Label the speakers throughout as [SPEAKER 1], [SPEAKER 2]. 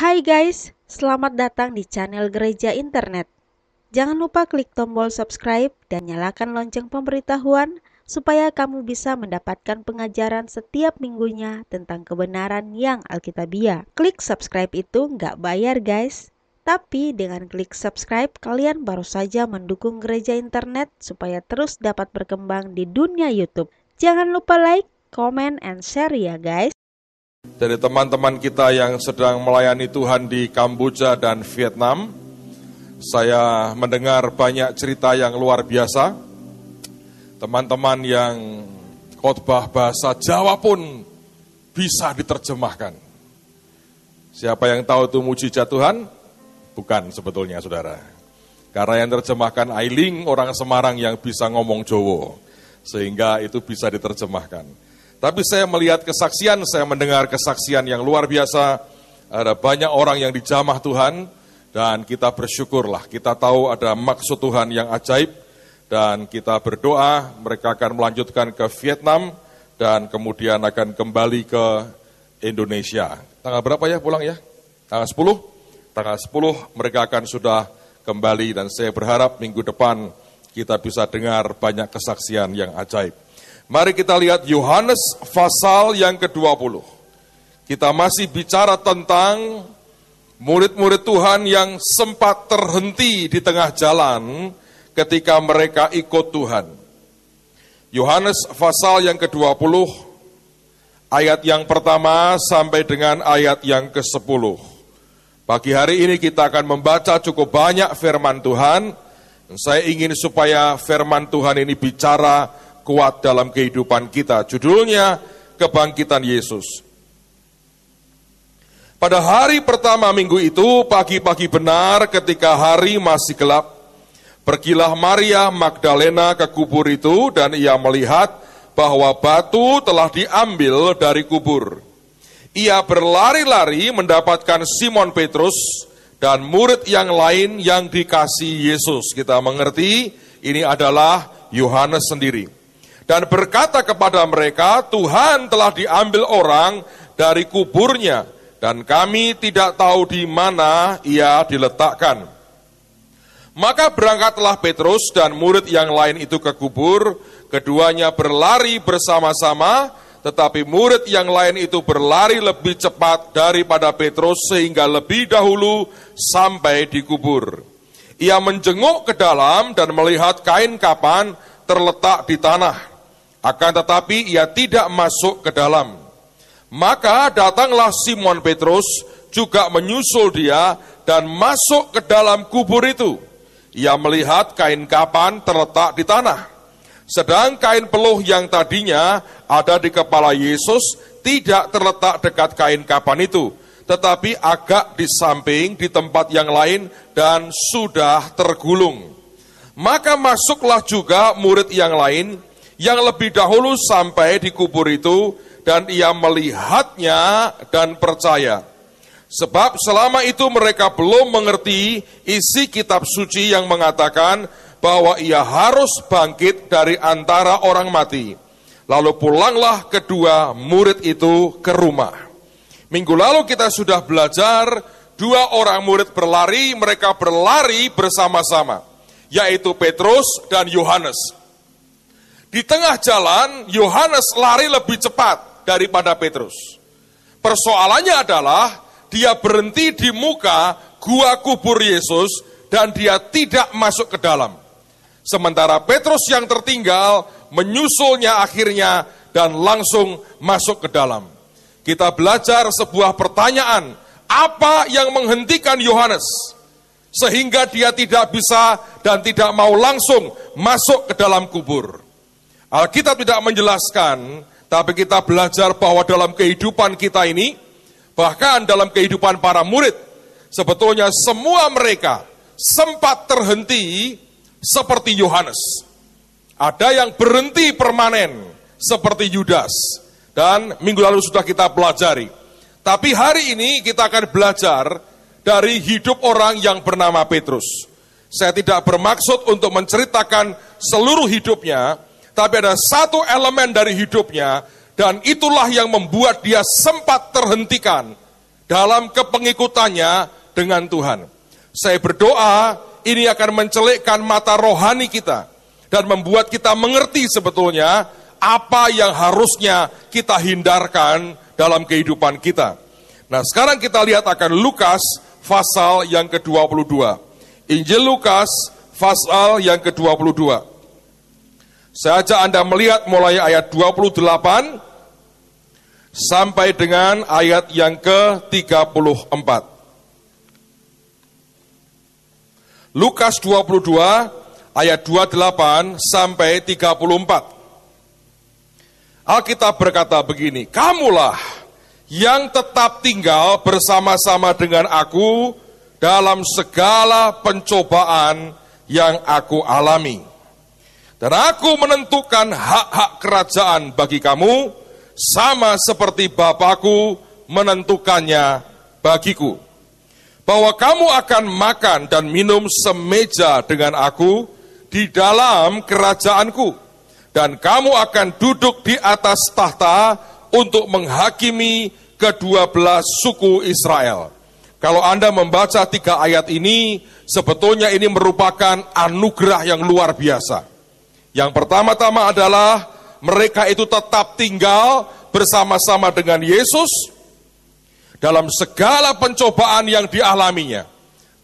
[SPEAKER 1] Hai guys, selamat datang di channel Gereja Internet. Jangan lupa klik tombol subscribe dan nyalakan lonceng pemberitahuan supaya kamu bisa mendapatkan pengajaran setiap minggunya tentang kebenaran yang alkitabiah. Klik subscribe itu nggak bayar guys, tapi dengan klik subscribe kalian baru saja mendukung Gereja Internet supaya terus dapat berkembang di dunia YouTube. Jangan lupa like, comment, and share ya guys.
[SPEAKER 2] Dari teman-teman kita yang sedang melayani Tuhan di Kamboja dan Vietnam, saya mendengar banyak cerita yang luar biasa. Teman-teman yang khotbah bahasa Jawa pun bisa diterjemahkan. Siapa yang tahu itu mujizat Tuhan? Bukan sebetulnya saudara. Karena yang terjemahkan Ailing, orang Semarang yang bisa ngomong Jawa, sehingga itu bisa diterjemahkan. Tapi saya melihat kesaksian, saya mendengar kesaksian yang luar biasa. Ada banyak orang yang dijamah Tuhan, dan kita bersyukurlah. Kita tahu ada maksud Tuhan yang ajaib, dan kita berdoa mereka akan melanjutkan ke Vietnam, dan kemudian akan kembali ke Indonesia. Tanggal berapa ya pulang ya? Tanggal 10? Tanggal 10 mereka akan sudah kembali, dan saya berharap minggu depan kita bisa dengar banyak kesaksian yang ajaib. Mari kita lihat Yohanes pasal yang ke-20. Kita masih bicara tentang murid-murid Tuhan yang sempat terhenti di tengah jalan ketika mereka ikut Tuhan. Yohanes pasal yang ke-20, ayat yang pertama sampai dengan ayat yang ke-10. Pagi hari ini kita akan membaca cukup banyak firman Tuhan. Saya ingin supaya firman Tuhan ini bicara kuat dalam kehidupan kita. Judulnya Kebangkitan Yesus. Pada hari pertama minggu itu, pagi-pagi benar ketika hari masih gelap, pergilah Maria Magdalena ke kubur itu, dan ia melihat bahwa batu telah diambil dari kubur. Ia berlari-lari mendapatkan Simon Petrus dan murid yang lain yang dikasihi Yesus. Kita mengerti ini adalah Yohanes sendiri. Dan berkata kepada mereka, Tuhan telah diambil orang dari kuburnya, dan kami tidak tahu di mana ia diletakkan. Maka berangkatlah Petrus dan murid yang lain itu ke kubur, keduanya berlari bersama-sama, tetapi murid yang lain itu berlari lebih cepat daripada Petrus sehingga lebih dahulu sampai di kubur. Ia menjenguk ke dalam dan melihat kain kapan terletak di tanah. Akan tetapi ia tidak masuk ke dalam. Maka datanglah Simon Petrus juga menyusul dia dan masuk ke dalam kubur itu. Ia melihat kain kapan terletak di tanah. Sedang kain peluh yang tadinya ada di kepala Yesus tidak terletak dekat kain kapan itu, tetapi agak di samping di tempat yang lain dan sudah tergulung. Maka masuklah juga murid yang lain yang lebih dahulu sampai di kubur itu, dan ia melihatnya dan percaya. Sebab selama itu mereka belum mengerti isi kitab suci yang mengatakan bahwa ia harus bangkit dari antara orang mati. Lalu pulanglah kedua murid itu ke rumah. Minggu lalu kita sudah belajar, dua orang murid berlari, mereka berlari bersama-sama, yaitu Petrus dan Yohanes. Di tengah jalan, Yohanes lari lebih cepat daripada Petrus. Persoalannya adalah, dia berhenti di muka gua kubur Yesus, dan dia tidak masuk ke dalam. Sementara Petrus yang tertinggal, menyusulnya akhirnya, dan langsung masuk ke dalam. Kita belajar sebuah pertanyaan, apa yang menghentikan Yohanes? Sehingga dia tidak bisa dan tidak mau langsung masuk ke dalam kubur. Alkitab tidak menjelaskan, tapi kita belajar bahwa dalam kehidupan kita ini, bahkan dalam kehidupan para murid, sebetulnya semua mereka sempat terhenti seperti Yohanes. Ada yang berhenti permanen seperti Yudas, dan minggu lalu sudah kita pelajari. Tapi hari ini kita akan belajar dari hidup orang yang bernama Petrus. Saya tidak bermaksud untuk menceritakan seluruh hidupnya, tapi ada satu elemen dari hidupnya, dan itulah yang membuat dia sempat terhentikan dalam kepengikutannya dengan Tuhan. Saya berdoa ini akan mencelikkan mata rohani kita dan membuat kita mengerti sebetulnya apa yang harusnya kita hindarkan dalam kehidupan kita. Nah, sekarang kita lihat akan Lukas pasal yang ke-22. Injil Lukas pasal yang ke-22. Saya ajak Anda melihat mulai ayat 28 sampai dengan ayat yang ke-34. Lukas 22 ayat 28 sampai 34. Alkitab berkata begini, "Kamulah yang tetap tinggal bersama-sama dengan aku dalam segala pencobaan yang aku alami. Dan aku menentukan hak-hak kerajaan bagi kamu, sama seperti Bapakku menentukannya bagiku. Bahwa kamu akan makan dan minum semeja dengan aku di dalam kerajaanku. Dan kamu akan duduk di atas tahta untuk menghakimi ke-12 suku Israel." Kalau Anda membaca 3 ayat ini, sebetulnya ini merupakan anugerah yang luar biasa. Yang pertama-tama adalah mereka itu tetap tinggal bersama-sama dengan Yesus dalam segala pencobaan yang dialaminya.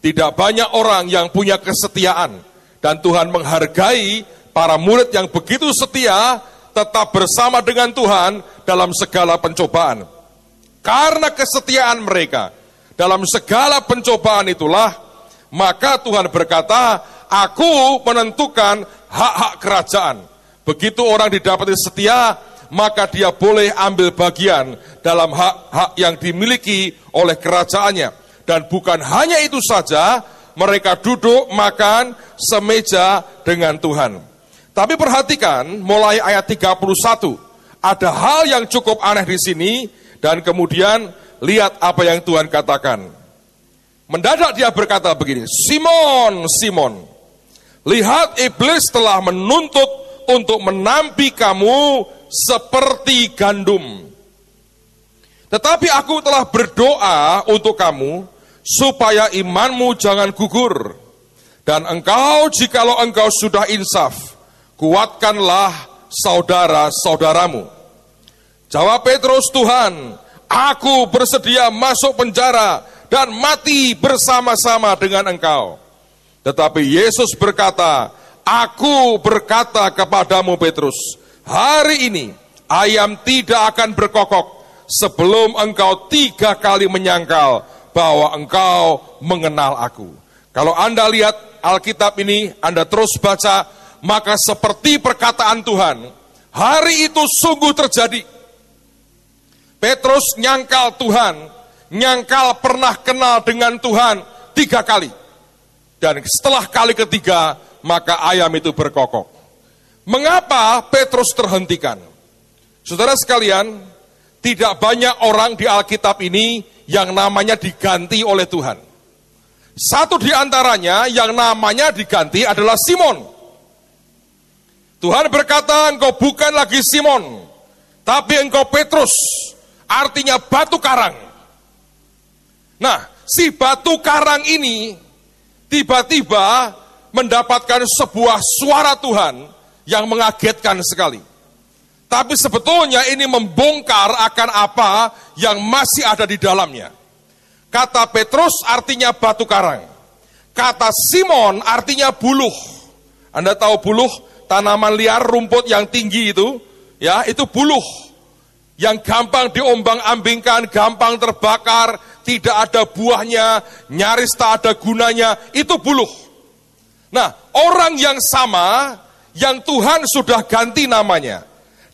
[SPEAKER 2] Tidak banyak orang yang punya kesetiaan, dan Tuhan menghargai para murid yang begitu setia tetap bersama dengan Tuhan dalam segala pencobaan. Karena kesetiaan mereka dalam segala pencobaan itulah, maka Tuhan berkata, "Aku menentukan hak-hak kerajaan." Begitu orang didapati setia, maka dia boleh ambil bagian dalam hak-hak yang dimiliki oleh kerajaannya. Dan bukan hanya itu saja, mereka duduk makan semeja dengan Tuhan. Tapi perhatikan mulai ayat 31, ada hal yang cukup aneh di sini, dan kemudian lihat apa yang Tuhan katakan. Mendadak dia berkata begini, "Simon, Simon, lihat iblis telah menuntut untuk menampi kamu seperti gandum. Tetapi aku telah berdoa untuk kamu, supaya imanmu jangan gugur. Dan engkau, jikalau engkau sudah insaf, kuatkanlah saudara-saudaramu." Jawab Petrus, "Tuhan, aku bersedia masuk penjara dan mati bersama-sama dengan engkau." Tetapi Yesus berkata, "Aku berkata kepadamu Petrus, hari ini ayam tidak akan berkokok sebelum engkau 3 kali menyangkal bahwa engkau mengenal aku." Kalau Anda lihat Alkitab ini, Anda terus baca, maka seperti perkataan Tuhan, hari itu sungguh terjadi. Petrus nyangkal Tuhan, nyangkal pernah kenal dengan Tuhan 3 kali. Dan setelah kali ketiga, maka ayam itu berkokok. Mengapa Petrus terhentikan? Saudara sekalian, tidak banyak orang di Alkitab ini yang namanya diganti oleh Tuhan. Satu di antaranya yang namanya diganti adalah Simon. Tuhan berkata, "Engkau bukan lagi Simon, tapi engkau Petrus," artinya batu karang. Nah, si batu karang ini tiba-tiba mendapatkan sebuah suara Tuhan yang mengagetkan sekali. Tapi sebetulnya ini membongkar akan apa yang masih ada di dalamnya. Kata Petrus artinya batu karang. Kata Simon artinya buluh. Anda tahu buluh, tanaman liar, rumput yang tinggi itu, ya, itu buluh. Yang gampang diombang-ambingkan, gampang terbakar, tidak ada buahnya, nyaris tak ada gunanya, itu buluh. Nah, orang yang sama, yang Tuhan sudah ganti namanya.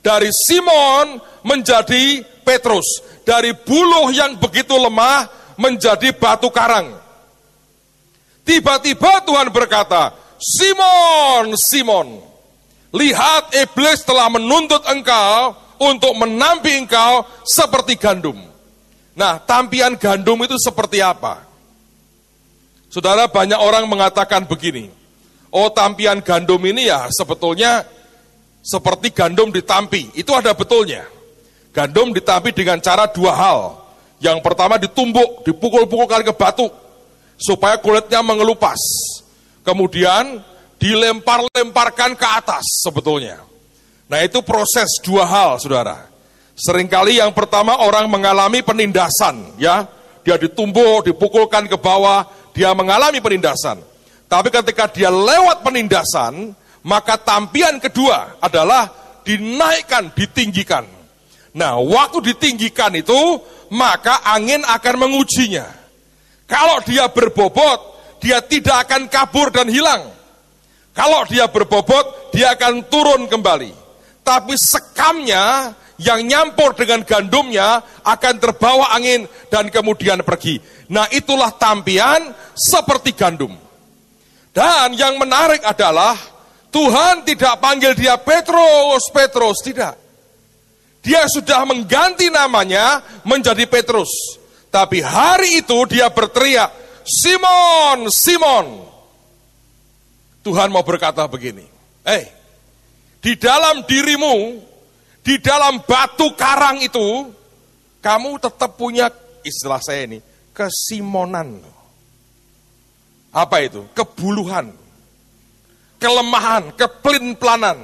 [SPEAKER 2] Dari Simon menjadi Petrus. Dari buluh yang begitu lemah menjadi batu karang. Tiba-tiba Tuhan berkata, "Simon, Simon, lihat iblis telah menuntut engkau untuk menampi engkau seperti gandum." Nah, tampian gandum itu seperti apa? Saudara, banyak orang mengatakan begini, "Oh, tampian gandum ini ya sebetulnya seperti gandum ditampi." Itu ada betulnya. Gandum ditampi dengan cara 2 hal. Yang pertama ditumbuk, dipukul-pukulkan ke batu, supaya kulitnya mengelupas. Kemudian dilempar-lemparkan ke atas sebetulnya. Nah itu proses dua hal, saudara. Seringkali yang pertama orang mengalami penindasan, ya. Dia ditumbuk, dipukulkan ke bawah, dia mengalami penindasan. Tapi ketika dia lewat penindasan, maka tampian kedua adalah dinaikkan, ditinggikan. Nah, waktu ditinggikan itu, maka angin akan mengujinya. Kalau dia berbobot, dia tidak akan kabur dan hilang. Kalau dia berbobot, dia akan turun kembali. Tapi sekamnya yang nyampur dengan gandumnya akan terbawa angin dan kemudian pergi. Nah, itulah tampian seperti gandum. Dan yang menarik adalah Tuhan tidak panggil dia Petrus, Petrus, tidak. Dia sudah mengganti namanya menjadi Petrus. Tapi hari itu dia berteriak, Simon, Simon. Tuhan mau berkata begini, di dalam dirimu, di dalam batu karang itu, kamu tetap punya, istilah saya ini, kesimonan. Apa itu? Kebuluhan, kelemahan, kepelin-pelanan,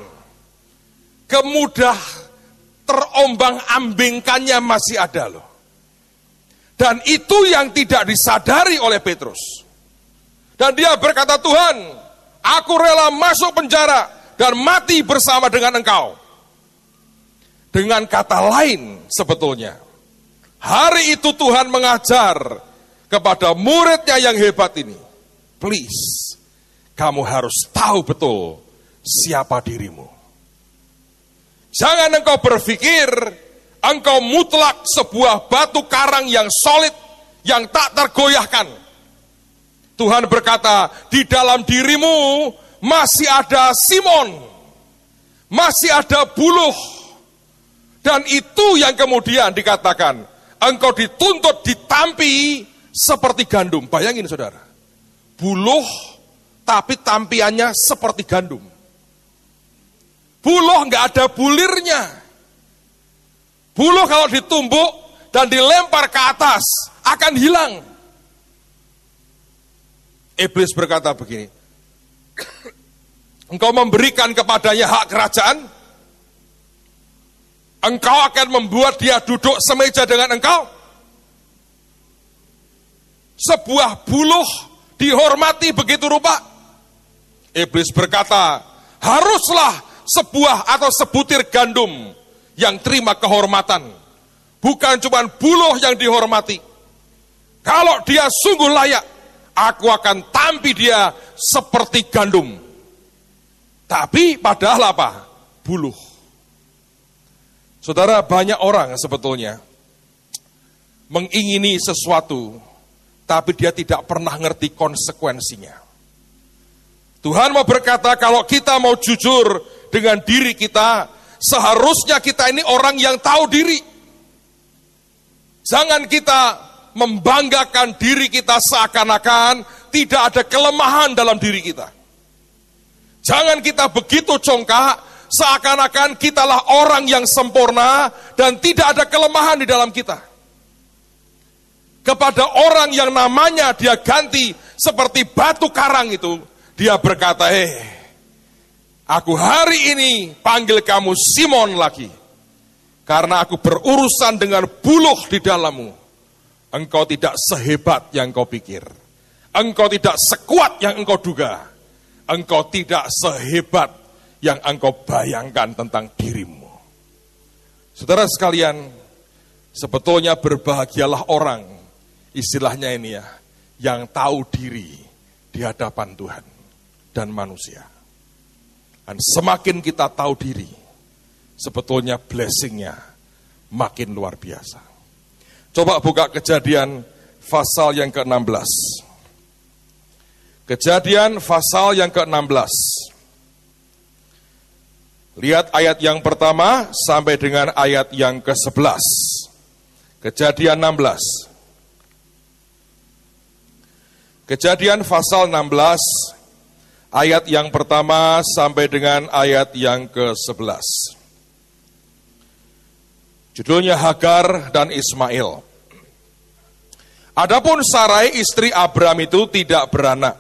[SPEAKER 2] kemudah terombang-ambingkannya masih ada loh. Dan itu yang tidak disadari oleh Petrus. Dan dia berkata, Tuhan, aku rela masuk penjara dan mati bersama dengan Engkau. Dengan kata lain sebetulnya, hari itu Tuhan mengajar kepada muridnya yang hebat ini, please, kamu harus tahu betul siapa dirimu. Jangan engkau berpikir engkau mutlak sebuah batu karang yang solid, yang tak tergoyahkan. Tuhan berkata, di dalam dirimu masih ada Simon, masih ada buluh. Dan itu yang kemudian dikatakan, engkau dituntut ditampi seperti gandum. Bayangin saudara, buluh tapi tampiannya seperti gandum. Buluh nggak ada bulirnya. Buluh kalau ditumbuk dan dilempar ke atas akan hilang. Iblis berkata begini, engkau memberikan kepadanya hak kerajaan, engkau akan membuat dia duduk semeja dengan engkau. Sebuah buluh dihormati begitu rupa. Iblis berkata, haruslah sebuah atau sebutir gandum yang terima kehormatan. Bukan cuma buluh yang dihormati. Kalau dia sungguh layak, aku akan tampi dia seperti gandum. Tapi padahal apa? Buluh. Saudara, banyak orang sebetulnya mengingini sesuatu, tapi dia tidak pernah ngerti konsekuensinya. Tuhan mau berkata, kalau kita mau jujur dengan diri kita, seharusnya kita ini orang yang tahu diri. Jangan kita membanggakan diri kita seakan-akan tidak ada kelemahan dalam diri kita. Jangan kita begitu congkak, seakan-akan kitalah orang yang sempurna dan tidak ada kelemahan di dalam kita. Kepada orang yang namanya dia ganti seperti batu karang itu, dia berkata, aku hari ini panggil kamu Simon lagi, karena aku berurusan dengan buluh di dalammu. Engkau tidak sehebat yang kau pikir. Engkau tidak sekuat yang engkau duga. Engkau tidak sehebat yang engkau bayangkan tentang dirimu. Saudara sekalian, sebetulnya berbahagialah orang, istilahnya ini ya, yang tahu diri di hadapan Tuhan dan manusia. Dan semakin kita tahu diri, sebetulnya blessingnya makin luar biasa. Coba buka Kejadian pasal yang ke-16. Kejadian pasal yang ke-16. Lihat ayat yang pertama sampai dengan ayat yang ke-11. Kejadian 16. Kejadian pasal 16. Ayat yang pertama sampai dengan ayat yang ke-11. Judulnya Hagar dan Ismail. Adapun Sarai istri Abram itu tidak beranak.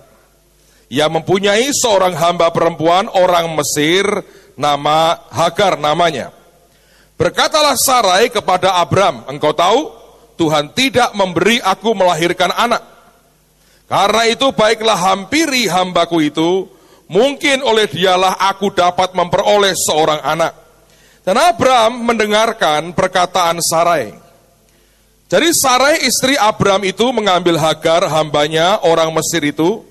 [SPEAKER 2] Ia mempunyai seorang hamba perempuan orang Mesir, nama Hagar namanya. Berkatalah Sarai kepada Abram, engkau tahu Tuhan tidak memberi aku melahirkan anak. Karena itu baiklah hampiri hambaku itu, mungkin oleh dialah aku dapat memperoleh seorang anak. Dan Abram mendengarkan perkataan Sarai. Jadi Sarai istri Abram itu mengambil Hagar hambanya orang Mesir itu,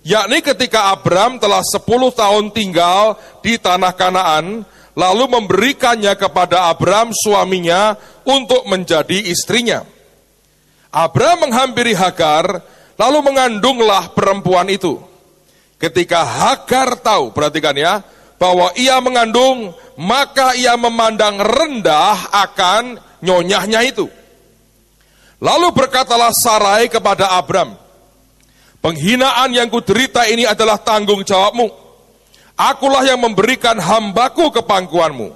[SPEAKER 2] yakni ketika Abram telah 10 tahun tinggal di tanah Kanaan, lalu memberikannya kepada Abram suaminya untuk menjadi istrinya. Abram menghampiri Hagar, lalu mengandunglah perempuan itu. Ketika Hagar tahu, perhatikan ya, bahwa ia mengandung, maka ia memandang rendah akan nyonyahnya itu. Lalu berkatalah Sarai kepada Abram, penghinaan yang kuderita ini adalah tanggung jawabmu. Akulah yang memberikan hambaku ke pangkuanmu.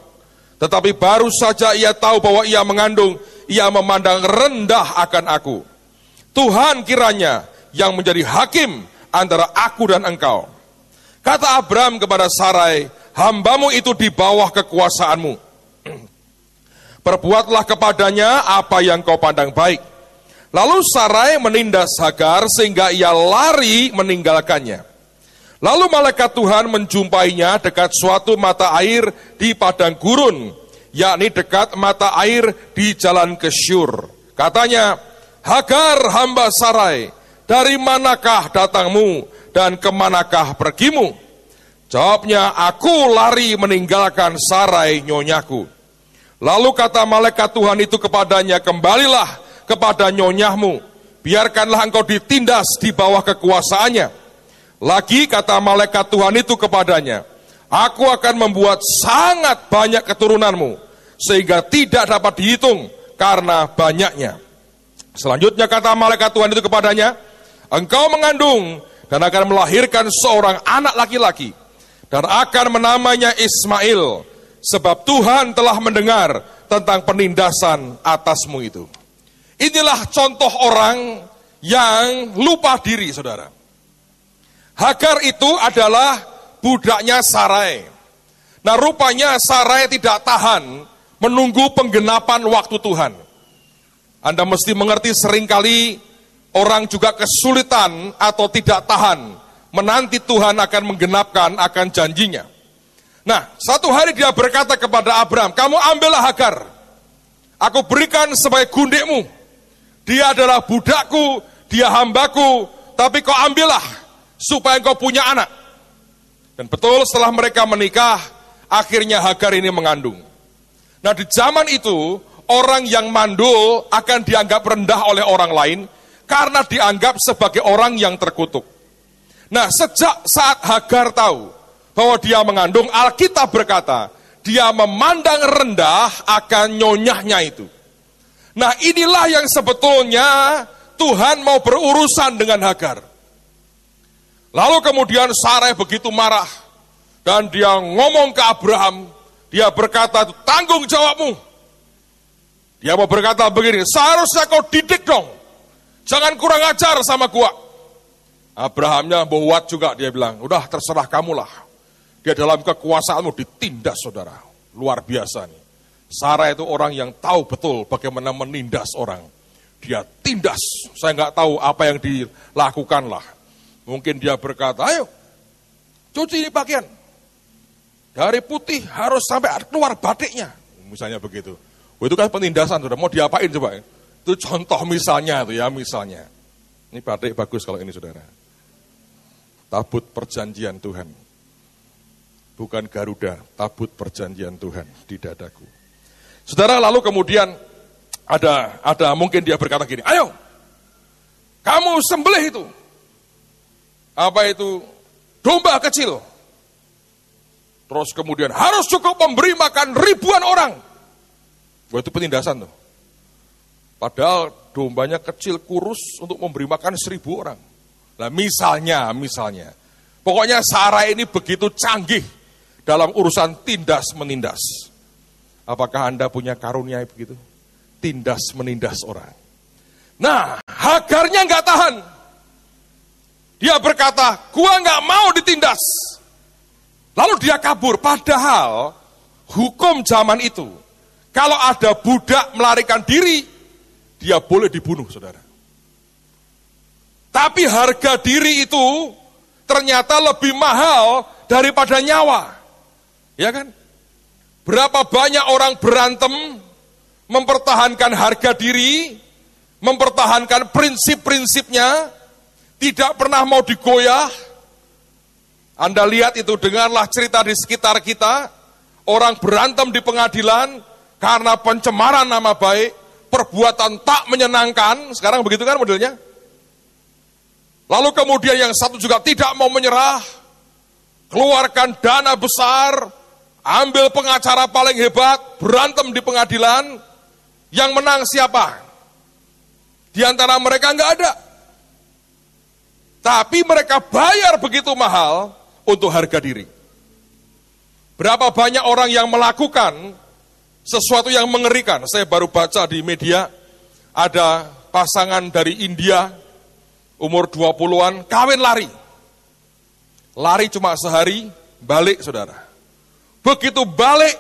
[SPEAKER 2] Tetapi baru saja ia tahu bahwa ia mengandung, ia memandang rendah akan aku. Tuhan kiranya yang menjadi hakim antara aku dan engkau. Kata Abram kepada Sarai, hambamu itu di bawah kekuasaanmu. Perbuatlah kepadanya apa yang kau pandang baik. Lalu Sarai menindas Hagar sehingga ia lari meninggalkannya. Lalu malaikat Tuhan menjumpainya dekat suatu mata air di padang gurun, yakni dekat mata air di jalan ke Syur. Katanya, Hagar hamba Sarai, dari manakah datangmu dan kemanakah pergimu? Jawabnya, aku lari meninggalkan Sarai nyonyaku. Lalu kata malaikat Tuhan itu kepadanya, kembalilah kepada nyonyahmu, biarkanlah engkau ditindas di bawah kekuasaannya. Lagi kata malaikat Tuhan itu kepadanya, aku akan membuat sangat banyak keturunanmu, sehingga tidak dapat dihitung karena banyaknya. Selanjutnya kata malaikat Tuhan itu kepadanya, engkau mengandung dan akan melahirkan seorang anak laki-laki, dan akan menamanya Ismail, sebab Tuhan telah mendengar tentang penindasan atasmu itu. Inilah contoh orang yang lupa diri, saudara. Hagar itu adalah budaknya Sarai. Nah, rupanya Sarai tidak tahan menunggu penggenapan waktu Tuhan. Anda mesti mengerti seringkali orang juga kesulitan atau tidak tahan menanti Tuhan akan menggenapkan akan janjinya. Nah, satu hari dia berkata kepada Abram, kamu ambillah Hagar, aku berikan sebagai gundikmu. Dia adalah budakku, dia hambaku, tapi kau ambillah supaya kau punya anak. Dan betul setelah mereka menikah, akhirnya Hagar ini mengandung. Nah, di zaman itu, orang yang mandul akan dianggap rendah oleh orang lain karena dianggap sebagai orang yang terkutuk. Nah, sejak saat Hagar tahu bahwa dia mengandung, Alkitab berkata, dia memandang rendah akan nyonyahnya itu. Nah, inilah yang sebetulnya Tuhan mau berurusan dengan Hagar. Lalu kemudian Sarai begitu marah, dan dia ngomong ke Abraham, dia berkata, tanggung jawabmu. Dia mau berkata begini, seharusnya kau didik dong, jangan kurang ajar sama gua. Abrahamnya buat juga, dia bilang, udah terserah kamulah. Dia dalam kekuasaanmu ditindas, saudara. Luar biasa nih. Sarai itu orang yang tahu betul bagaimana menindas orang. Dia tindas, saya nggak tahu apa yang dilakukan lah. Mungkin dia berkata, ayo cuci ini pakaian. Dari putih harus sampai keluar batiknya. Misalnya begitu. Itu kan penindasan, saudara. Mau diapain coba? Itu contoh misalnya itu ya, misalnya. Ini batik bagus kalau ini, saudara. Tabut perjanjian Tuhan. Bukan Garuda, tabut perjanjian Tuhan di dadaku. Saudara, lalu kemudian ada mungkin dia berkata gini, ayo, kamu sembelih itu. Apa itu? Domba kecil. Terus kemudian harus cukup memberi makan ribuan orang. Wah, itu penindasan tuh. Padahal dombanya kecil, kurus untuk memberi makan 1000 orang. Nah, misalnya. Pokoknya Sarai ini begitu canggih dalam urusan tindas-menindas. Apakah Anda punya karunia begitu? Tindas-menindas orang. Nah, Hagarnya nggak tahan. Dia berkata, gua nggak mau ditindas. Lalu dia kabur, padahal hukum zaman itu, kalau ada budak melarikan diri, dia boleh dibunuh, saudara. Tapi harga diri itu ternyata lebih mahal daripada nyawa. Ya kan? Berapa banyak orang berantem, mempertahankan harga diri, mempertahankan prinsip-prinsipnya, tidak pernah mau digoyah. Anda lihat itu, dengarlah cerita di sekitar kita, orang berantem di pengadilan karena pencemaran nama baik, perbuatan tak menyenangkan, sekarang begitu kan modelnya. Lalu kemudian yang satu juga tidak mau menyerah, keluarkan dana besar, ambil pengacara paling hebat, berantem di pengadilan, yang menang siapa? Di antara mereka nggak ada. Tapi mereka bayar begitu mahal untuk harga diri. Berapa banyak orang yang melakukan sesuatu yang mengerikan. Saya baru baca di media, ada pasangan dari India, umur 20-an, kawin lari. Lari cuma sehari, balik saudara. Begitu balik,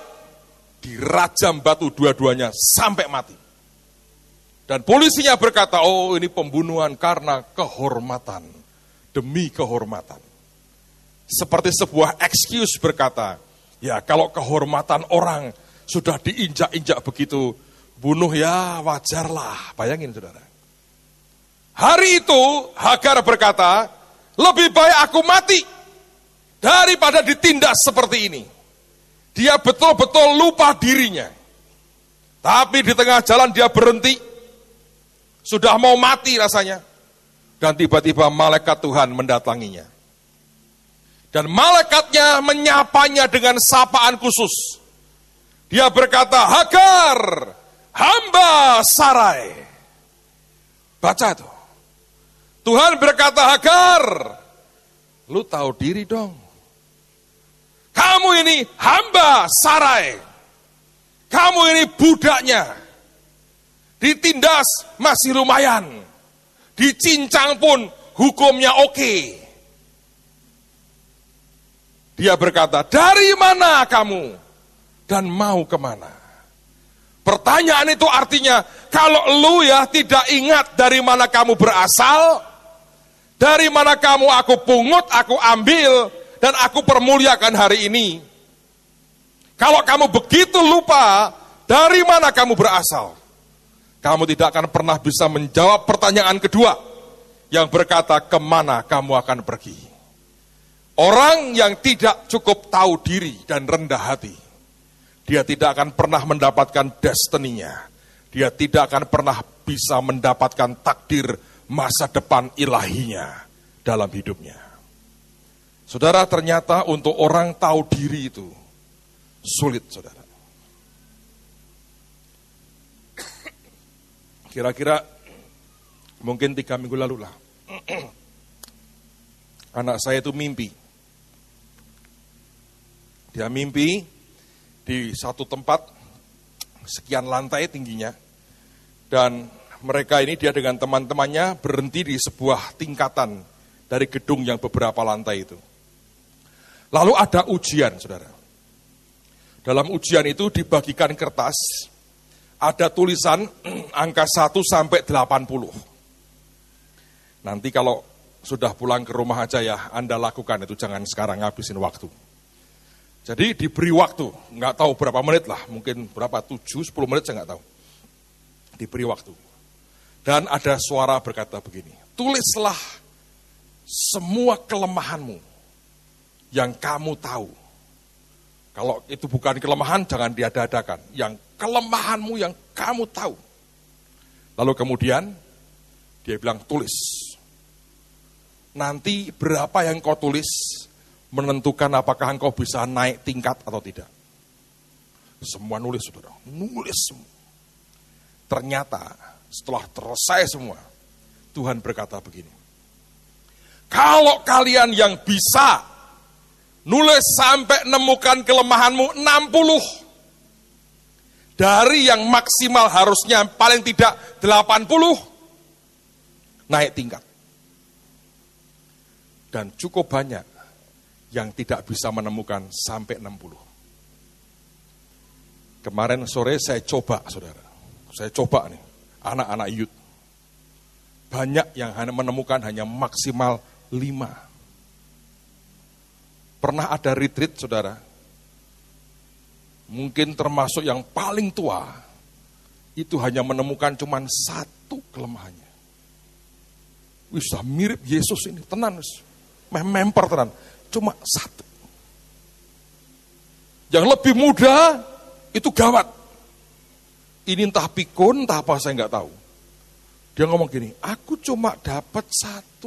[SPEAKER 2] dirajam batu dua-duanya sampai mati. Dan polisinya berkata, oh ini pembunuhan karena kehormatan, demi kehormatan. Seperti sebuah excuse berkata, ya kalau kehormatan orang sudah diinjak-injak begitu, bunuh ya wajarlah, bayangin saudara. Hari itu Hagar berkata, lebih baik aku mati daripada ditindas seperti ini. Dia betul-betul lupa dirinya. Tapi di tengah jalan dia berhenti, sudah mau mati rasanya. Dan tiba-tiba malaikat Tuhan mendatanginya. Dan malaikatnya menyapanya dengan sapaan khusus. Dia berkata, Hagar, hamba Sarai. Baca itu. Tuhan berkata, Hagar, lu tahu diri dong. Kamu ini hamba Sarai. Kamu ini budaknya. Ditindas masih lumayan. Dicincang pun hukumnya oke. Dia berkata, dari mana kamu? Dan mau kemana? Pertanyaan itu artinya, kalau lu ya tidak ingat dari mana kamu berasal, dari mana kamu aku pungut, aku ambil, dan aku permuliakan hari ini. Kalau kamu begitu lupa dari mana kamu berasal, kamu tidak akan pernah bisa menjawab pertanyaan kedua yang berkata, kemana kamu akan pergi? Orang yang tidak cukup tahu diri dan rendah hati, dia tidak akan pernah mendapatkan destininya. Dia tidak akan pernah bisa mendapatkan takdir masa depan ilahinya dalam hidupnya. Saudara, ternyata untuk orang tahu diri itu sulit, saudara. Kira-kira mungkin 3 minggu lalu lah, anak saya itu mimpi. Dia mimpi di satu tempat, sekian lantai tingginya, dan mereka ini, dia dengan teman-temannya berhenti di sebuah tingkatan dari gedung yang beberapa lantai itu. Lalu ada ujian, saudara. Dalam ujian itu dibagikan kertas, ada tulisan angka 1 sampai 80. Nanti kalau sudah pulang ke rumah aja ya, Anda lakukan itu, jangan sekarang ngabisin waktu. Jadi diberi waktu, nggak tahu berapa menit lah, mungkin berapa, 7-10 menit saya nggak tahu. Diberi waktu. Dan ada suara berkata begini, tulislah semua kelemahanmu yang kamu tahu. Kalau itu bukan kelemahan, jangan diada-adakan. Yang kelemahanmu yang kamu tahu. Lalu kemudian, dia bilang, tulis. Nanti berapa yang kau tulis, menentukan apakah engkau bisa naik tingkat atau tidak. Semua nulis, saudara. Nulis semua. Ternyata, setelah selesai semua, Tuhan berkata begini, kalau kalian yang bisa nulis sampai nemukan kelemahanmu 60, dari yang maksimal harusnya paling tidak 80, naik tingkat. Dan cukup banyak yang tidak bisa menemukan sampai 60. Kemarin sore saya coba, saudara. Saya coba nih, anak-anak youth. Banyak yang hanya menemukan hanya maksimal 5. Pernah ada retreat, saudara. Mungkin termasuk yang paling tua, itu hanya menemukan cuma 1 kelemahannya. Wih, sudah mirip Yesus ini, tenan. Memper tenan, cuma 1. Yang lebih muda, itu gawat. Ini entah pikun, entah apa, saya nggak tahu. Dia ngomong gini, aku cuma dapat 1.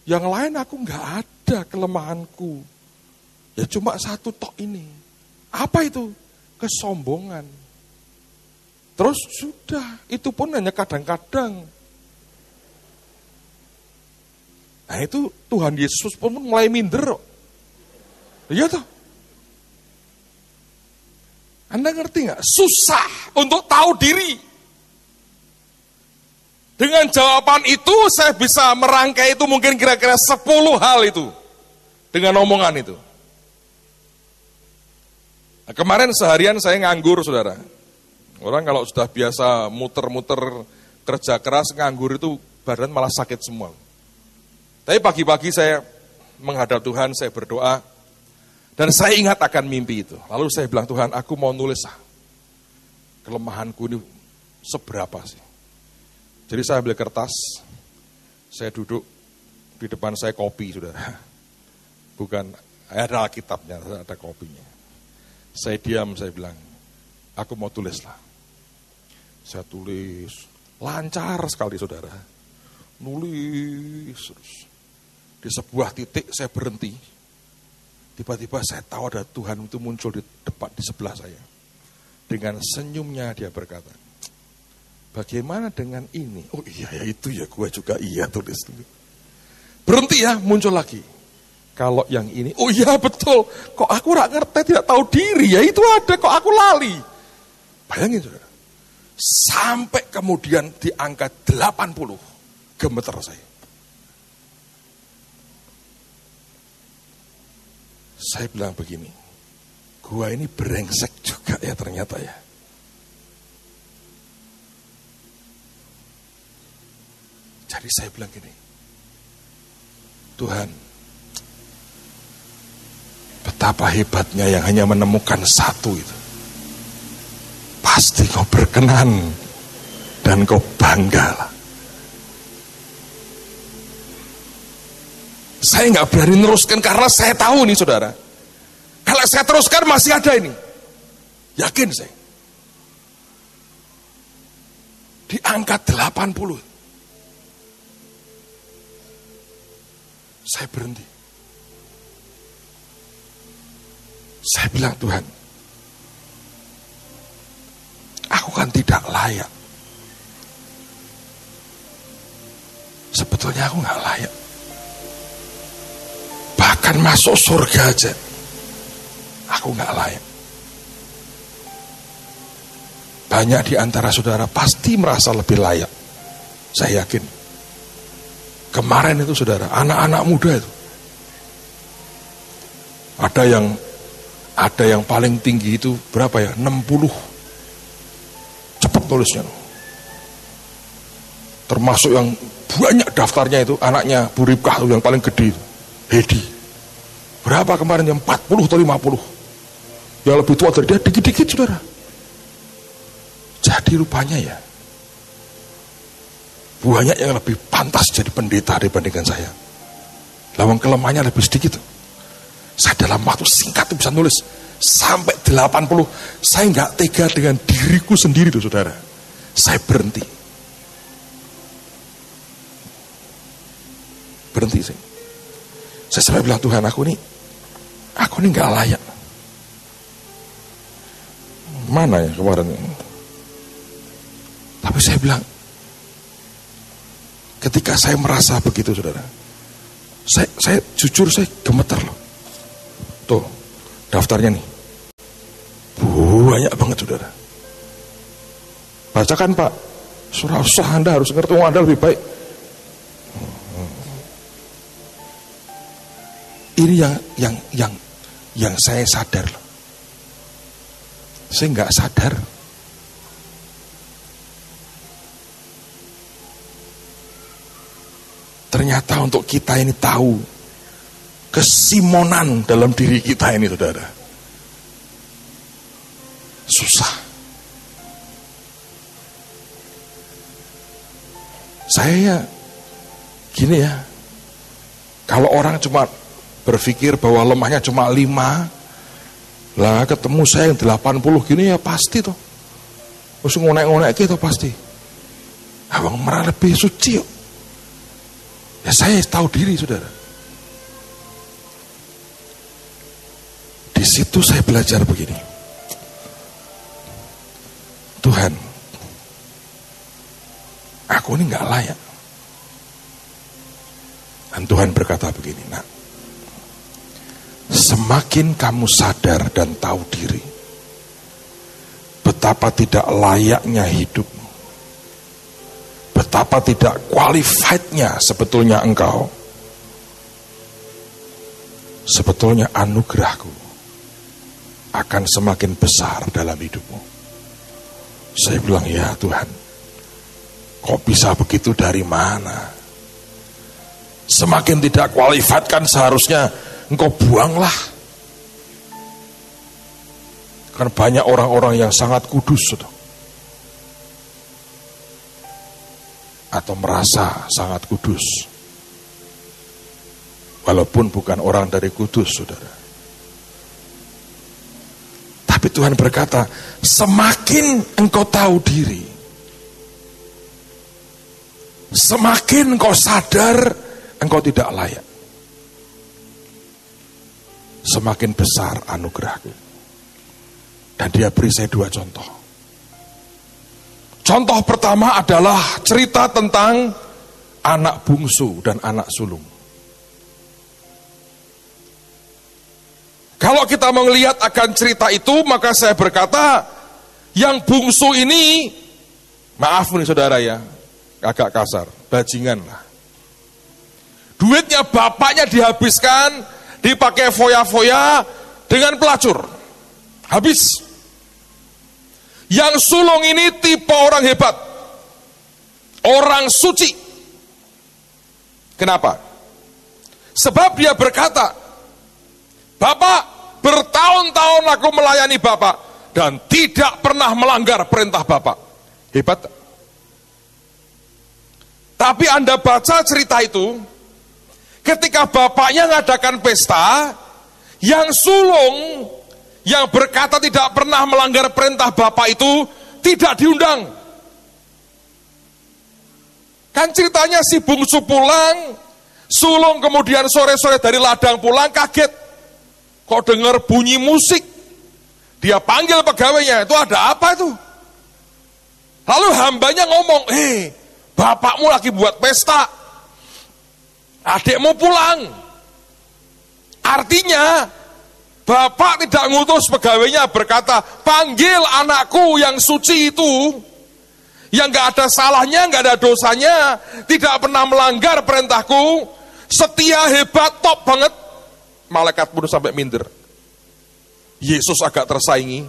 [SPEAKER 2] Yang lain aku nggak ada kelemahanku. Ya cuma 1 tok ini. Apa itu? Kesombongan. Terus sudah, itu pun hanya kadang-kadang. Nah itu Tuhan Yesus pun mulai minder. Iya toh? Anda ngerti nggak? Susah untuk tahu diri. Dengan jawaban itu saya bisa merangkai itu mungkin kira-kira 10 hal itu. Dengan omongan itu. Nah, kemarin seharian saya nganggur, saudara. Orang kalau sudah biasa muter-muter kerja keras, nganggur itu badan malah sakit semua. Tapi pagi-pagi saya menghadap Tuhan, saya berdoa. Dan saya ingat akan mimpi itu. Lalu saya bilang, Tuhan, aku mau nulis kelemahanku ini seberapa sih. Jadi saya ambil kertas, saya duduk di depan saya kopi, saudara. Bukan, ada Alkitabnya, ada kopinya. Saya diam, saya bilang, aku mau tulislah. Saya tulis, lancar sekali, saudara. Nulis terus. Di sebuah titik saya berhenti. Tiba-tiba saya tahu ada Tuhan itu muncul di depan, di sebelah saya. Dengan senyumnya dia berkata, bagaimana dengan ini? Oh iya ya itu ya, gue juga iya tulis. Berhenti ya, muncul lagi. Kalau yang ini, oh iya betul. Kok aku gak ngerti, tidak tahu diri ya, itu ada, kok aku lali. Bayangin saudara. Sampai kemudian di angka 80, gemeter saya. Saya bilang begini, gua ini brengsek juga ya ternyata ya. Jadi saya bilang gini, Tuhan, betapa hebatnya yang hanya menemukan 1 itu. Pasti kau berkenan dan kau banggalah. Saya nggak berani neruskan karena saya tahu nih saudara. Kalau saya teruskan masih ada ini. Yakin saya. Di angka 80. Saya berhenti. Saya bilang, Tuhan, aku kan tidak layak. Sebetulnya aku nggak layak. Bahkan masuk surga aja, aku nggak layak. Banyak di antara saudara pasti merasa lebih layak. Saya yakin. Kemarin itu saudara, anak-anak muda itu. Ada yang paling tinggi itu berapa ya? 60. Cepat tulisnya. Termasuk yang banyak daftarnya itu, anaknya Bu Ribkah yang paling gede itu. Hedi. Berapa kemarin yang 40 atau 50? Yang lebih tua dari dia dikit-dikit saudara. Jadi rupanya ya, banyak yang lebih pantas jadi pendeta dibandingkan saya. Lawang kelemahannya lebih sedikit. Saya dalam waktu singkat bisa nulis sampai 80. Saya nggak tega dengan diriku sendiri tuh saudara. Saya berhenti. Berhenti saya. Saya sampai bilang, Tuhan, aku ini nggak layak. Mana ya kemarin? Tapi saya bilang, ketika saya merasa begitu, saudara, saya jujur saya gemeter loh. Tuh, daftarnya nih, banyak banget saudara. Bacakan Pak, surah Anda harus ngerti, Anda lebih baik.
[SPEAKER 3] Ini yang saya sadar. Saya nggak sadar. Ternyata untuk kita ini tahu kesimonan dalam diri kita ini, saudara, susah. Saya gini ya, kalau orang cuma berpikir bahwa lemahnya cuma 5, lah ketemu saya yang 80 gini ya pasti tuh. Terus ngonek-ngonek gitu pasti. Abang merah lebih suci yuk. Ya saya tahu diri, saudara. Di situ saya belajar begini. Tuhan, aku ini nggak layak. Dan Tuhan berkata begini, nak, semakin kamu sadar dan tahu diri, betapa tidak layaknya hidupmu, betapa tidak qualified-nya sebetulnya engkau, sebetulnya anugerahku akan semakin besar dalam hidupmu. Saya bilang, ya Tuhan, kok bisa begitu, dari mana? Semakin tidak qualified kan seharusnya engkau buanglah. Kan banyak orang-orang yang sangat kudus, atau merasa sangat kudus, walaupun bukan orang dari kudus, saudara. Tapi Tuhan berkata, semakin engkau tahu diri, semakin engkau sadar engkau tidak layak, semakin besar anugerahku. Dan dia beri saya 2 contoh. Contoh pertama adalah cerita tentang anak bungsu dan anak sulung. Kalau kita melihat akan cerita itu, maka saya berkata, yang bungsu ini, maaf nih saudara ya, agak kasar, bajingan lah. Duitnya bapaknya dihabiskan, dipakai foya-foya dengan pelacur. Habis. Yang sulung ini tipe orang hebat, orang suci. Kenapa? Sebab dia berkata, Bapak, bertahun-tahun aku melayani Bapak dan tidak pernah melanggar perintah Bapak. Hebat. Tapi Anda baca cerita itu, ketika bapaknya ngadakan pesta, yang sulung yang berkata tidak pernah melanggar perintah bapak itu tidak diundang. Kan ceritanya si bungsu pulang, sulung kemudian sore-sore dari ladang pulang, kaget. Kok dengar bunyi musik? Dia panggil pegawainya, itu ada apa itu? Lalu hambanya ngomong, bapakmu lagi buat pesta, adikmu pulang. Artinya, bapak tidak ngutus pegawainya berkata, panggil anakku yang suci itu, yang gak ada salahnya, gak ada dosanya, tidak pernah melanggar perintahku, setia, hebat, top banget. Malaikat pun sampai minder. Yesus agak tersaingi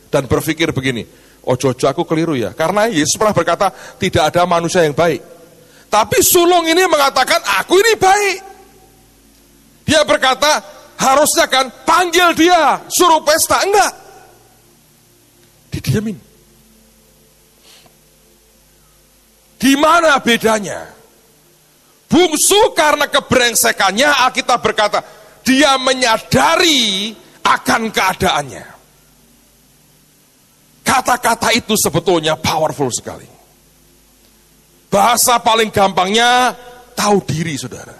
[SPEAKER 3] dan berpikir begini, ojo aku keliru ya, karena Yesus pernah berkata, tidak ada manusia yang baik. Tapi sulung ini mengatakan, aku ini baik. Dia berkata, harusnya kan panggil dia, suruh pesta. Enggak, didiamin. Di mana bedanya? Bungsu karena kebrengsekannya, Alkitab berkata dia menyadari akan keadaannya. Kata-kata itu sebetulnya powerful sekali. Bahasa paling gampangnya tahu diri, saudara.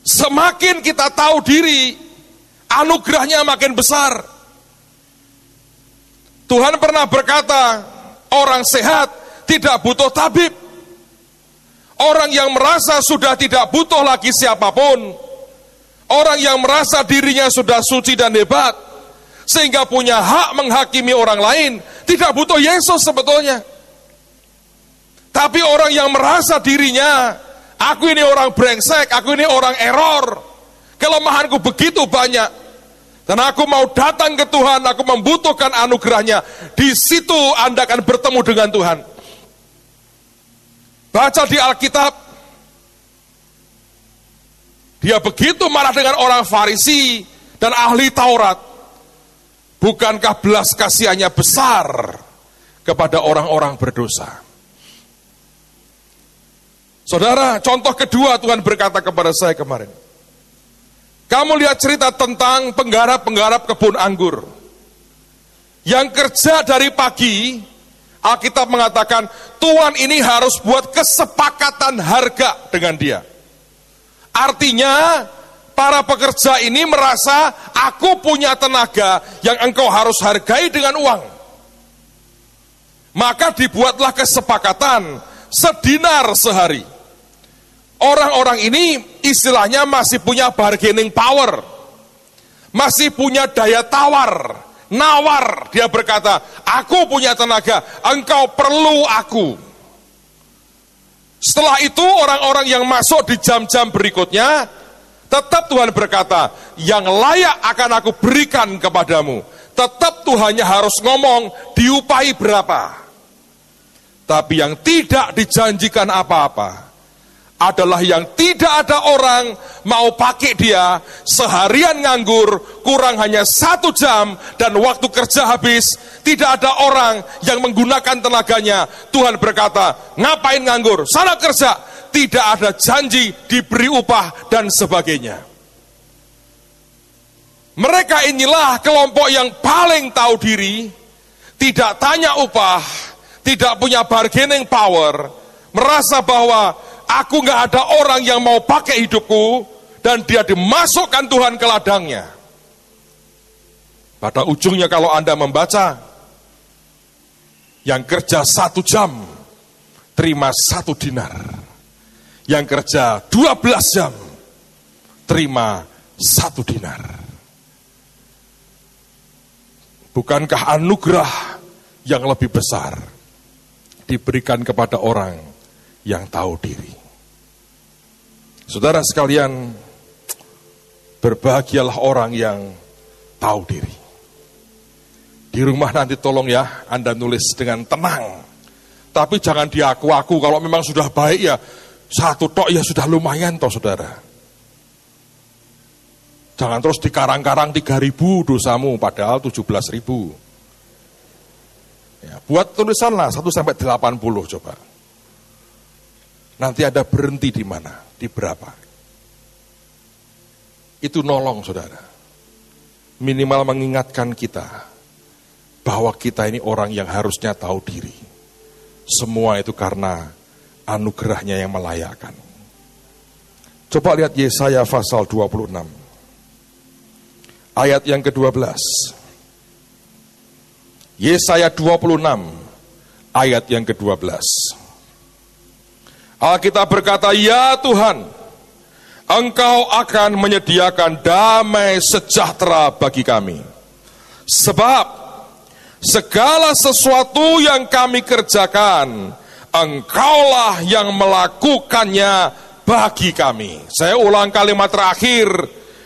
[SPEAKER 3] Semakin kita tahu diri, anugerahnya makin besar. Tuhan pernah berkata, orang sehat tidak butuh tabib. Orang yang merasa sudah tidak butuh lagi siapapun, orang yang merasa dirinya sudah suci dan hebat, sehingga punya hak menghakimi orang lain, tidak butuh Yesus sebetulnya. Tapi orang yang merasa dirinya Aku ini orang brengsek, aku ini orang error. Kelemahanku begitu banyak. Dan aku mau datang ke Tuhan, aku membutuhkan anugerahnya. Di situ Anda akan bertemu dengan Tuhan. Baca di Alkitab, dia begitu marah dengan orang Farisi dan ahli Taurat. Bukankah belas kasihannya besar kepada orang-orang berdosa? Saudara, contoh kedua Tuhan berkata kepada saya kemarin. Kamu lihat cerita tentang penggarap-penggarap kebun anggur. Yang kerja dari pagi, Alkitab mengatakan, Tuhan ini harus buat kesepakatan harga dengan dia. Artinya, para pekerja ini merasa, aku punya tenaga yang engkau harus hargai dengan uang. Maka dibuatlah kesepakatan, sedinar sehari. Orang-orang ini istilahnya masih punya bargaining power, masih punya daya tawar, nawar. Dia berkata, aku punya tenaga, engkau perlu aku. Setelah itu orang-orang yang masuk di jam-jam berikutnya, tetap Tuhan berkata, yang layak akan aku berikan kepadamu. Tetap Tuhannya harus ngomong, diupahi berapa. Tapi yang tidak dijanjikan apa-apa adalah yang tidak ada orang mau pakai dia, seharian nganggur, kurang hanya 1 jam, dan waktu kerja habis, tidak ada orang yang menggunakan tenaganya. Tuhan berkata, ngapain nganggur? Sana kerja. Tidak ada janji diberi upah dan sebagainya. Mereka inilah kelompok yang paling tahu diri, tidak tanya upah, tidak punya bargaining power, merasa bahwa aku gak ada orang yang mau pakai hidupku, dan dia dimasukkan Tuhan ke ladangnya. Pada ujungnya kalau Anda membaca, yang kerja 1 jam, terima 1 dinar. Yang kerja 12 jam, terima 1 dinar. Bukankah anugerah yang lebih besar diberikan kepada orang yang tahu diri? Saudara sekalian, berbahagialah orang yang tahu diri. Di rumah nanti tolong ya, Anda nulis dengan tenang. Tapi jangan diaku-aku, kalau memang sudah baik ya, 1 tok ya sudah lumayan toh saudara. Jangan terus dikarang-karang 3.000 dosamu, padahal 17.000. Ya, buat tulisanlah 1-80 coba. Nanti ada berhenti di mana, di berapa. Itu nolong saudara. Minimal mengingatkan kita bahwa kita ini orang yang harusnya tahu diri. Semua itu karena anugerahnya yang melayakkan. Coba lihat Yesaya pasal 26. Ayat yang ke-12. Yesaya 26 ayat yang ke-12. Alkitab berkata, ya Tuhan, Engkau akan menyediakan damai sejahtera bagi kami. Sebab segala sesuatu yang kami kerjakan, Engkaulah yang melakukannya bagi kami. Saya ulang kalimat terakhir,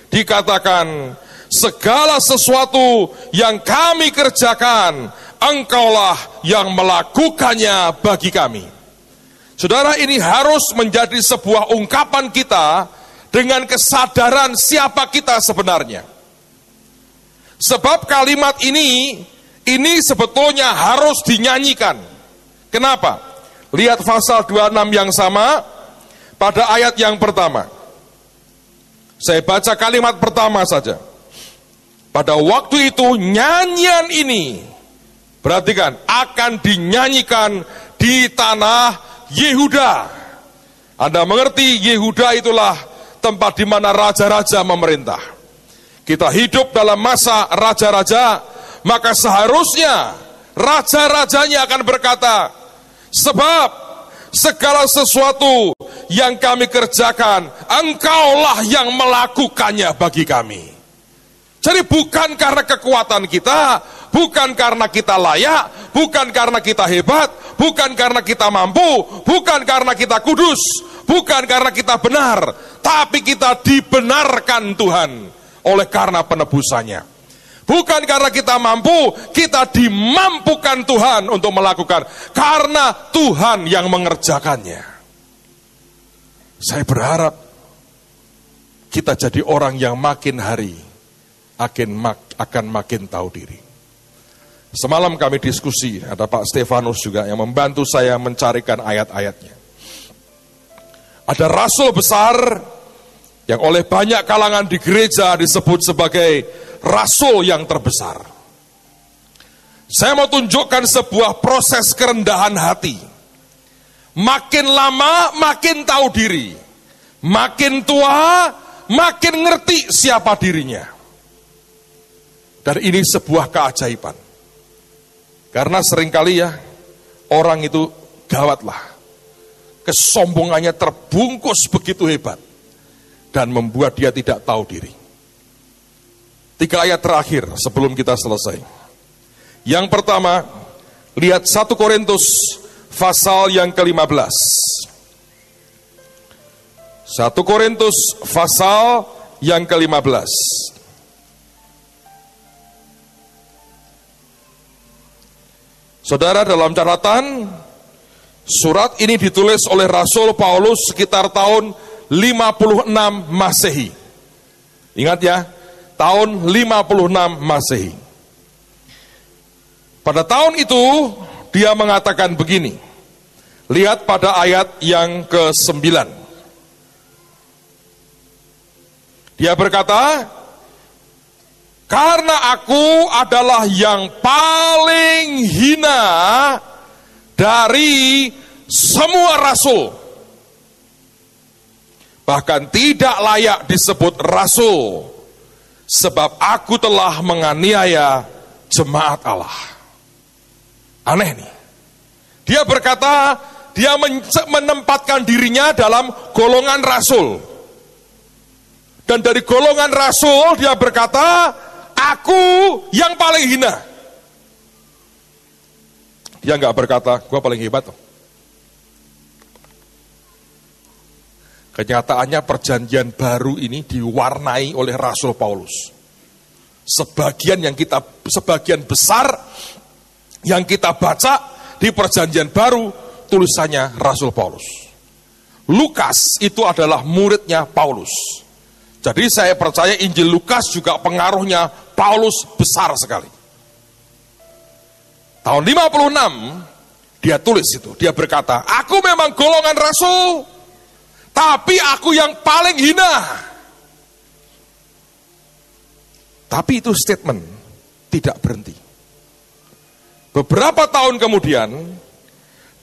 [SPEAKER 3] dikatakan, segala sesuatu yang kami kerjakan, Engkaulah yang melakukannya bagi kami. Saudara, ini harus menjadi sebuah ungkapan kita dengan kesadaran siapa kita sebenarnya. Sebab kalimat ini sebetulnya harus dinyanyikan. Kenapa? Lihat pasal 26 yang sama pada ayat yang pertama. Saya baca kalimat pertama saja. Pada waktu itu nyanyian ini, perhatikan, akan dinyanyikan di tanah Yehuda. Anda mengerti, Yehuda itulah tempat di mana raja-raja memerintah. Kita hidup dalam masa raja-raja, maka seharusnya raja-rajanya akan berkata, sebab segala sesuatu yang kami kerjakan, Engkaulah yang melakukannya bagi kami. Jadi bukan karena kekuatan kita, bukan karena kita layak, bukan karena kita hebat, bukan karena kita mampu, bukan karena kita kudus, bukan karena kita benar, tapi kita dibenarkan Tuhan oleh karena penebusannya. Bukan karena kita mampu, kita dimampukan Tuhan untuk melakukan, karena Tuhan yang mengerjakannya. Saya berharap kita jadi orang yang makin hari akan makin tahu diri. Semalam kami diskusi, ada Pak Stefanus juga yang membantu saya mencarikan ayat-ayatnya. Ada rasul besar yang oleh banyak kalangan di gereja disebut sebagai rasul yang terbesar. Saya mau tunjukkan sebuah proses kerendahan hati. Makin lama makin tahu diri, makin tua makin ngerti siapa dirinya. Dan ini sebuah keajaiban. Karena seringkali ya, orang itu gawatlah. Kesombongannya terbungkus begitu hebat. Dan membuat dia tidak tahu diri. 3 ayat terakhir sebelum kita selesai. Yang pertama, lihat 1 Korintus pasal yang ke-15. 1 Korintus pasal yang ke-15. Saudara, dalam catatan, surat ini ditulis oleh Rasul Paulus sekitar tahun 56 Masehi. Ingat ya, tahun 56 Masehi. Pada tahun itu, dia mengatakan begini. Lihat pada ayat yang ke-9. Dia berkata, karena aku adalah yang paling hina dari semua rasul. Bahkan tidak layak disebut rasul. Sebab aku telah menganiaya jemaat Allah. Aneh nih. Dia berkata, dia menempatkan dirinya dalam golongan rasul. Dan dari golongan rasul dia berkata, aku yang paling hina. Dia nggak berkata, gue paling hebat. Kenyataannya perjanjian baru ini diwarnai oleh Rasul Paulus. Sebagian besar yang kita baca di perjanjian baru tulisannya Rasul Paulus. Lukas itu adalah muridnya Paulus. Jadi saya percaya Injil Lukas juga pengaruhnya Paulus besar sekali. Tahun 56 dia tulis itu, dia berkata, aku memang golongan rasul, tapi aku yang paling hina. Tapi itu statement tidak berhenti. Beberapa tahun kemudian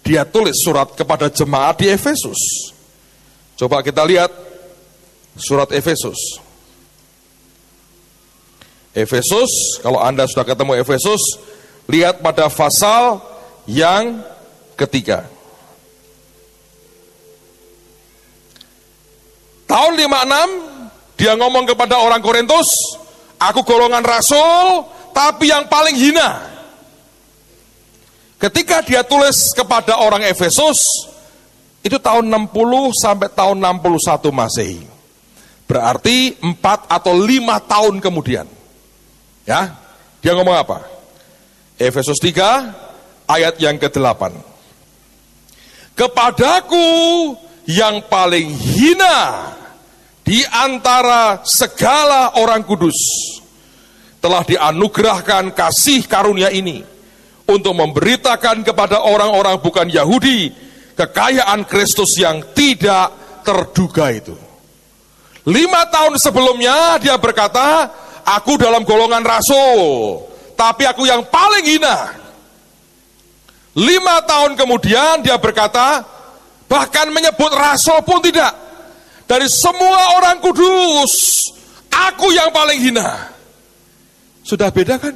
[SPEAKER 3] dia tulis surat kepada jemaat di Efesus. Coba kita lihat surat Efesus. Efesus, kalau Anda sudah ketemu Efesus, lihat pada pasal yang ketiga. Tahun 56, dia ngomong kepada orang Korintus, aku golongan rasul, tapi yang paling hina. Ketika dia tulis kepada orang Efesus, itu tahun 60 sampai tahun 61 Masehi. Berarti 4 atau 5 tahun kemudian. Ya, dia ngomong apa? Efesus 3 ayat yang ke-8. Kepadaku yang paling hina di antara segala orang kudus telah dianugerahkan kasih karunia ini untuk memberitakan kepada orang-orang bukan Yahudi kekayaan Kristus yang tidak terduga itu. 5 tahun sebelumnya dia berkata, aku dalam golongan rasul, tapi aku yang paling hina. 5 tahun kemudian dia berkata, bahkan menyebut rasul pun tidak. Dari semua orang kudus, aku yang paling hina. Sudah beda kan?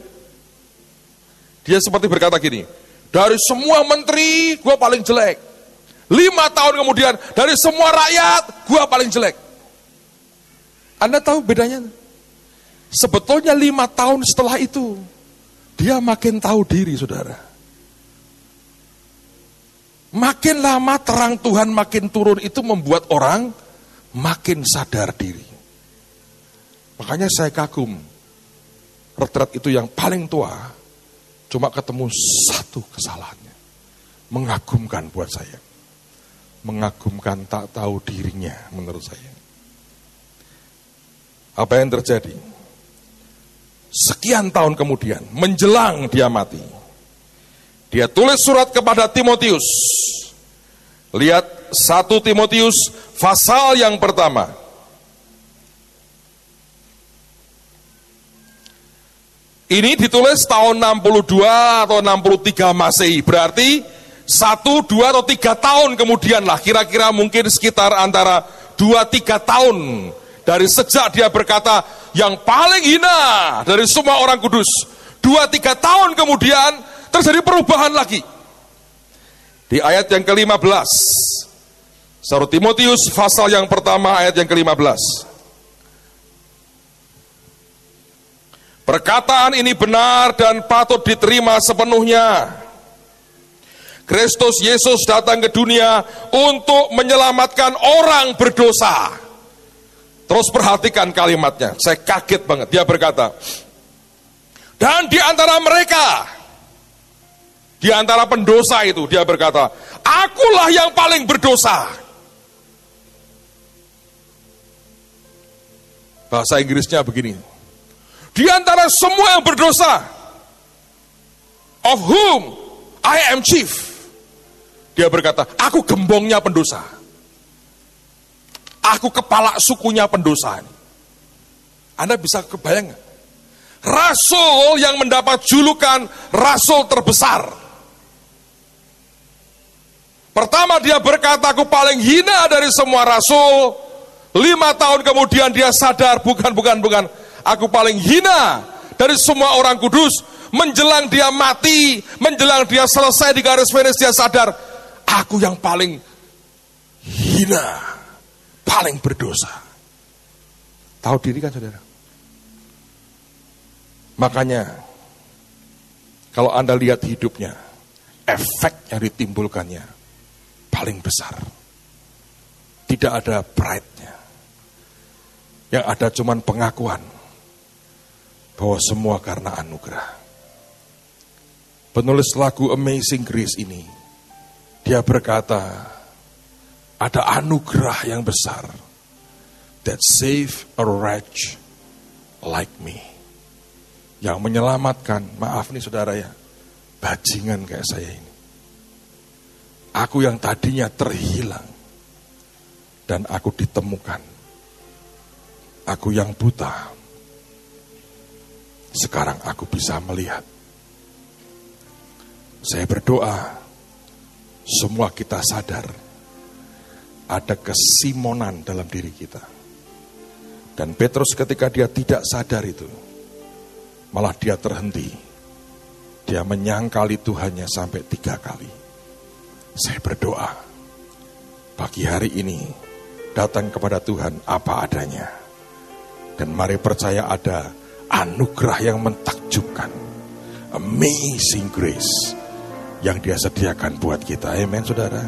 [SPEAKER 3] Dia seperti berkata gini, dari semua menteri, gue paling jelek. 5 tahun kemudian, dari semua rakyat, gue paling jelek. Anda tahu bedanya? Sebetulnya 5 tahun setelah itu, dia makin tahu diri, saudara. Makin lama terang Tuhan makin turun, itu membuat orang makin sadar diri. Makanya saya kagum, retret itu yang paling tua, cuma ketemu satu kesalahannya. Mengagumkan buat saya. Mengagumkan tak tahu dirinya menurut saya. Apa yang terjadi? Sekian tahun kemudian, menjelang dia mati, dia tulis surat kepada Timotius. Lihat 1 Timotius pasal yang pertama. Ini ditulis tahun 62 atau 63 Masehi. Berarti 1, 2 atau 3 tahun kemudian lah. Kira-kira mungkin sekitar antara 2-3 tahun. Dari sejak dia berkata yang paling hina dari semua orang kudus. 2-3 tahun kemudian terjadi perubahan lagi. Di ayat yang ke-15. 1 Timotius pasal yang pertama ayat yang ke-15. Perkataan ini benar dan patut diterima sepenuhnya. Kristus Yesus datang ke dunia untuk menyelamatkan orang berdosa. Terus perhatikan kalimatnya, saya kaget banget. Dia berkata, dan di antara mereka, di antara pendosa itu, dia berkata, akulah yang paling berdosa. Bahasa Inggrisnya begini, di antara semua yang berdosa, of whom I am chief. Dia berkata, aku gembongnya pendosa. Aku kepala sukunya pendosa. Anda bisa kebayang gak? Rasul yang mendapat julukan rasul terbesar. Pertama dia berkata, aku paling hina dari semua rasul. 5 tahun kemudian dia sadar, bukan. Aku paling hina dari semua orang kudus. Menjelang dia mati, menjelang dia selesai di garis finish, dia sadar, aku yang paling hina, paling berdosa. Tahu diri kan, saudara? Makanya, kalau Anda lihat hidupnya, efek yang ditimbulkannya paling besar. Tidak ada pride-nya. Yang ada cuman pengakuan bahwa semua karena anugerah. Penulis lagu Amazing Grace ini, dia berkata, ada anugerah yang besar that save a wretch like me. Yang menyelamatkan, maaf nih saudara ya, bajingan kayak saya ini. Aku yang tadinya terhilang dan aku ditemukan. Aku yang buta, sekarang aku bisa melihat. Saya berdoa, semua kita sadar ada kesimonan dalam diri kita. Dan Petrus ketika dia tidak sadar itu, malah dia terhenti. Dia menyangkali Tuhannya sampai 3 kali. Saya berdoa, pagi hari ini datang kepada Tuhan apa adanya. Dan mari percaya ada anugerah yang mentakjubkan. Amazing grace yang dia sediakan buat kita. Amen, saudara.